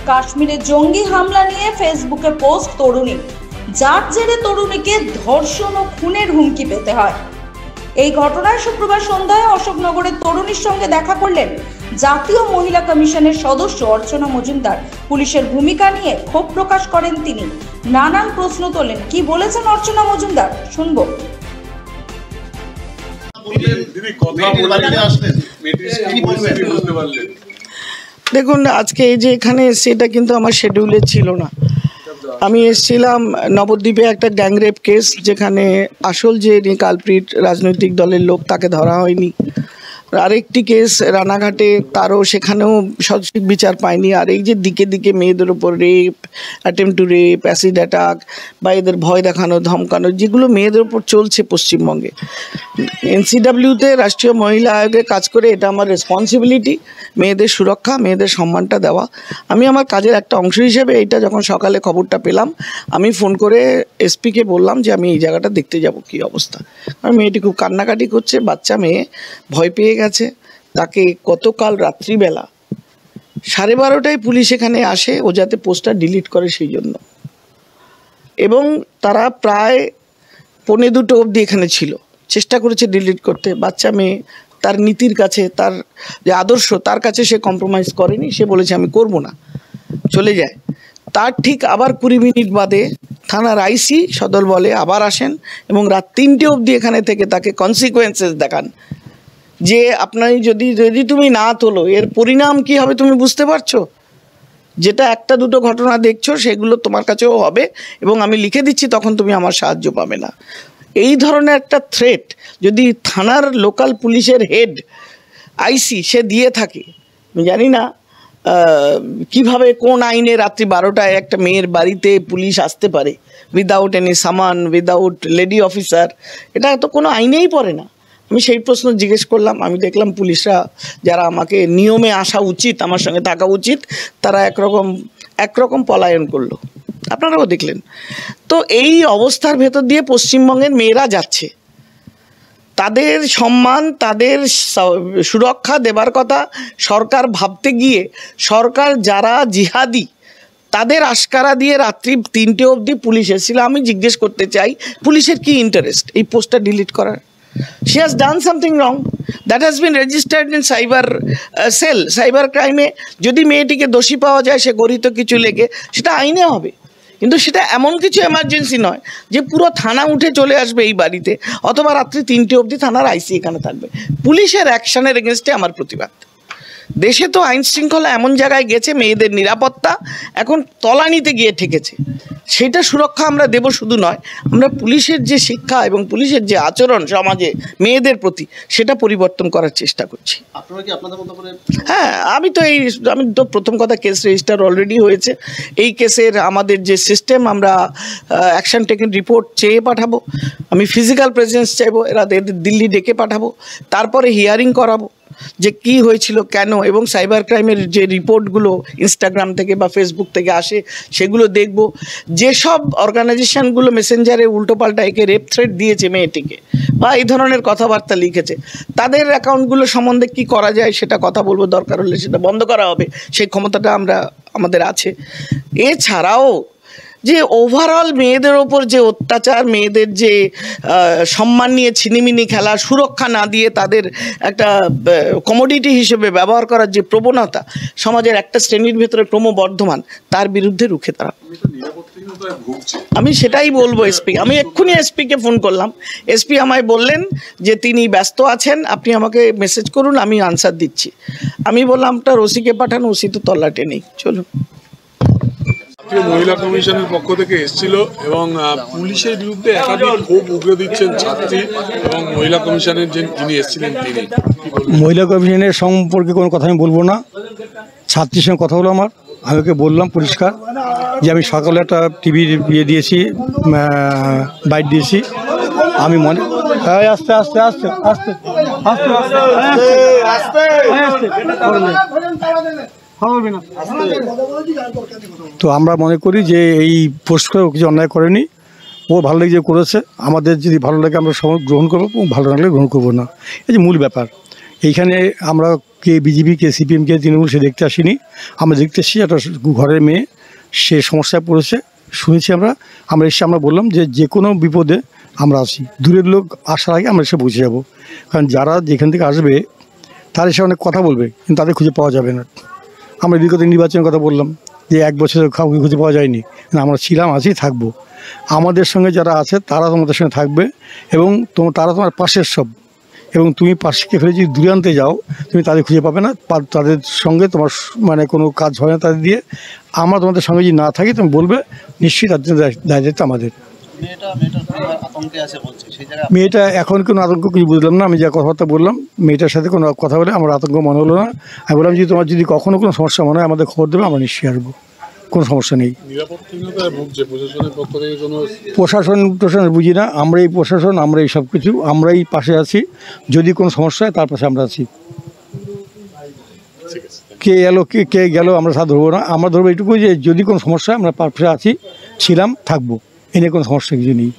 কাশ্মীরে জঙ্গি হামলা নিয়ে ফেসবুকে পোস্ট তরুণী, যার জেরে তরুণীকে ধর্ষণ ও খুনের হুমকি পেতে হয়। এই ঘটনায় শুক্রবার সন্ধ্যায় অশোকনগরের তরুণীর সঙ্গে দেখা করলেন জাতীয় মহিলা কমিশনের সদস্য অর্চনা মজুমদার। পুলিশের ভূমিকা নিয়ে ক্ষোভ প্রকাশ করেন তিনি, নানান প্রশ্ন তোলেন। কি বলেছেন অর্চনা মজুমদার শুনবো। দেখুন, আজকে এই যে এখানে সেটা কিন্তু আমার শিডিউলে ছিল না। আমি এসেছিলাম নবদ্বীপে একটা গ্যাংরেপ কেস, যেখানে আসল যে কালপ্রিট রাজনৈতিক দলের লোক, তাকে ধরা হয়নি। আরেকটি কেস রানাঘাটে, তারও সেখানেও সঠিক বিচার পায়নি। আর এই যে দিকে দিকে মেয়েদের উপর rape, attempt to rape, acid attack বা এদের ভয় দেখানো, ধমকানো, যেগুলো মেয়েদের উপর চলছে পশ্চিমবঙ্গে। এনসিডাব্লিউতে রাষ্ট্রীয় মহিলা আয়োগে কাজ করে এটা আমার রেসপন্সিবিলিটি, মেয়েদের সুরক্ষা, মেয়েদের সম্মানটা দেওয়া। আমি আমার কাজের একটা অংশ হিসেবে এইটা যখন সকালে খবরটা পেলাম, আমি ফোন করে এসপিকে বললাম যে আমি এই জায়গাটা দেখতে যাব কী অবস্থা। কারণ মেয়েটি খুব কান্নাকাটি করছে, বাচ্চা মেয়ে, ভয় পেয়ে গেছে। তাকে গতকাল রাত্রিবেলা 12:30টায় পুলিশ এখানে আসে, ও যাতে পোস্টটা ডিলিট করে সেই জন্য, এবং তারা প্রায় 1:45 অবধি এখানে ছিল, চেষ্টা করেছে ডিলিট করতে। বাচ্চা মেয়ে, তার নীতির কাছে, তার যে আদর্শ, তার কাছে সে কম্প্রোমাইজ করেনি। সে বলেছে আমি করব না, চলে যায়। তার ঠিক আবার 20 মিনিট বাদে থানার আইসি সদল বলে আবার আসেন এবং রাত 3টে অবধি এখানে থেকে তাকে কনসিকুয়েন্সেস দেখান, যে আপনার যদি তুমি না তোলো এর পরিণাম কি হবে তুমি বুঝতে পারছো। যেটা একটা দুটো ঘটনা দেখছো সেগুলো তোমার কাছেও হবে, এবং আমি লিখে দিচ্ছি, তখন তুমি আমার সাহায্য পাবে না। এই ধরনের একটা থ্রেট যদি থানার লোকাল পুলিশের হেড আইসি সে দিয়ে থাকে, আমি জানি না কিভাবে, কোন আইনে রাত্রি 12টায় একটা মেয়ের বাড়িতে পুলিশ আসতে পারে উইদাউট এনি সামান, উইদাউট লেডি অফিসার। এটা তো কোনো আইনেই পড়ে না। আমি সেই প্রশ্ন জিজ্ঞেস করলাম। আমি দেখলাম পুলিশরা, যারা আমাকে নিয়মে আসা উচিত, আমার সঙ্গে থাকা উচিত, তারা একরকম পলায়ন করলো। আপনারাও দেখলেন। তো এই অবস্থার ভেতর দিয়ে পশ্চিমবঙ্গের মেয়েরা যাচ্ছে। তাদের সম্মান, তাদের সুরক্ষা দেবার কথা সরকার ভাবতে গিয়ে, সরকার যারা জিহাদি তাদের আশকারা দিয়ে রাত্রি 3টে অবধি পুলিশ এসেছিল। আমি জিজ্ঞেস করতে চাই, পুলিশের কি ইন্টারেস্ট এই পোস্টটা ডিলিট করার? She has done something wrong that has been registered in cyber cell, cyber crime-এ যদি মেয়েটিকে দোষী পাওয়া যায়, সে গরিত কিছু লেগে, সেটা আইনে হবে। কিন্তু সেটা এমন কিছু এমার্জেন্সি নয় যে পুরো থানা উঠে চলে আসবে এই বাড়িতে, অথবা রাত্রি 3টে অবধি থানার আইসি এখানে থাকবে। পুলিশের অ্যাকশনের এগেনস্টে আমার প্রতিবাদ। দেশে তো আইন শৃঙ্খলা এমন জায়গায় গেছে, মেয়েদের নিরাপত্তা এখন তলানিতে গিয়ে ঠেকেছে। সেটা সুরক্ষা আমরা দেব শুধু নয়, আমরা পুলিশের যে শিক্ষা এবং পুলিশের যে আচরণ সমাজে মেয়েদের প্রতি, সেটা পরিবর্তন করার চেষ্টা করছি। হ্যাঁ, আমি তো প্রথম কথা, কেস রেজিস্টার অলরেডি হয়েছে। এই কেসের আমাদের যে সিস্টেম, আমরা অ্যাকশন টেকেন রিপোর্ট চেয়ে পাঠাবো। আমি ফিজিক্যাল প্রেজেন্স চাইবো, এরা দিল্লি ডেকে পাঠাবো, তারপরে হিয়ারিং করাবো যে কি হয়েছিল, কেন, এবং সাইবার ক্রাইমের যে রিপোর্টগুলো ইনস্টাগ্রাম থেকে বা ফেসবুক থেকে আসে সেগুলো দেখব। যেসব অর্গানাইজেশনগুলো মেসেঞ্জারে উল্টোপাল্টা একে রেপ থ্রেট দিয়েছে মেয়েটিকে, বা এই ধরনের কথাবার্তা লিখেছে, তাদের অ্যাকাউন্টগুলো সম্বন্ধে কি করা যায় সেটা কথা বলবো। দরকার হলে সেটা বন্ধ করা হবে, সেই ক্ষমতাটা আমাদের আছে। এছাড়াও যে ওভারঅল মেয়েদের ওপর যে অত্যাচার, মেয়েদের যে সম্মান নিয়ে ছিনিমিনি খেলা, সুরক্ষা না দিয়ে তাদের একটা কমোডিটি হিসেবে ব্যবহার করার যে প্রবণতা সমাজের একটা শ্রেণীর ভেতরে ক্রমবর্ধমান, তার বিরুদ্ধে রুখে দাঁড়াবো। আমি সেটাই বলবো এসপি। আমি এক্ষুনি এসপিকে ফোন করলাম। এসপি আমায় বললেন যে তিনি ব্যস্ত আছেন, আপনি আমাকে মেসেজ করুন, আমি আনসার দিচ্ছি। আমি বললাম তার ওসিকে পাঠান, ওসি তো তল্লাটে নেই, চলুন। মহিলা কমিশনের পক্ষ থেকে এসেছিল এবং পুলিশের বিরুদ্ধে একাধিক ক্ষোভ উগরে দিচ্ছেন ছাত্রী এবং মহিলা কমিশনের যিনি এসেছিলেন তিনি। মহিলা কমিশনের সম্পর্কে কোনো কথা আমি বলবো না। ছাত্রীর সঙ্গে কথা হলো আমার, আমি ওকে বললাম পরিষ্কার যে আমি সকালে একটা টিভির ইয়ে দিয়েছি, বাইট দিয়েছি। আমি মনে আস্তে আস্তে আস্তে আস্তে আস্তে আস্তে তো আমরা মনে করি যে এই পোস্ট করে কিছু অন্যায় করেনি, ও ভালো লাগে যে করেছে। আমাদের যদি ভালো লাগে আমরা সবাই গ্রহণ করবো, ভালো লাগলে গ্রহণ করবো না, এই যে মূল ব্যাপার। এইখানে আমরা কে বিজেপি, কে সিপিএম, কে তৃণমূল সে দেখতে আসিনি। আমরা দেখতে এসেছি একটা ঘরের মেয়ে, সে সমস্যায় পড়েছে, শুনেছি আমরা এসে আমরা বললাম যে কোনো বিপদে আমরা আসি, দূরের লোক আসার আগে আমরা এসে পৌঁছে যাব। কারণ যারা যেখান থেকে আসবে তারা এসে অনেক কথা বলবে, কিন্তু তাদের খুঁজে পাওয়া যাবে না। আমরা বিগত নির্বাচনের কথা বললাম যে 1 বছর কাউকে খুঁজে পাওয়া যায়নি, আমরা ছিলাম, আছি, থাকবো। আমাদের সঙ্গে যারা আছে তারা তোমাদের সঙ্গে থাকবে এবং তারা তোমার পাশের সব, এবং তুমি পাশকে ফেলে যদি দূরে আনতে যাও তুমি তাদের খুঁজে পাবে না, তাদের সঙ্গে তোমার মানে কোনো কাজ হয় না তাদের দিয়ে। আমরা তোমাদের সঙ্গে যদি না থাকি তুমি বলবে, নিশ্চয়ই তার জন্য দায়িত্ব আমাদের। মেয়েটা এখন কোনো আতঙ্ক কিছু বুঝলাম না, আমি যা কথাবার্তা বললাম মেয়েটার সাথে কোনো কথা বলে আমার আতঙ্ক মনে হলো না। আমি বললাম যে তোমার যদি কখনো কোনো সমস্যা মনে হয় আমাদের খবর দেবে, আমরা নিশ্চয়ই আসবো, কোনো সমস্যা নেই। প্রশাসন বুঝি না, আমরাই প্রশাসন, আমরাই সব কিছু, আমরাই পাশে আছি। যদি কোনো সমস্যা হয় তার পাশে আমরা আছি। কে এলো কে গেল আমরা তা ধরবো না, আমরা ধরবো এইটুকু যে যদি কোনো সমস্যা হয় আমরা পাশে আছি, ছিলাম, থাকবো, এনে কোনো সমস্যা কিছু নেই।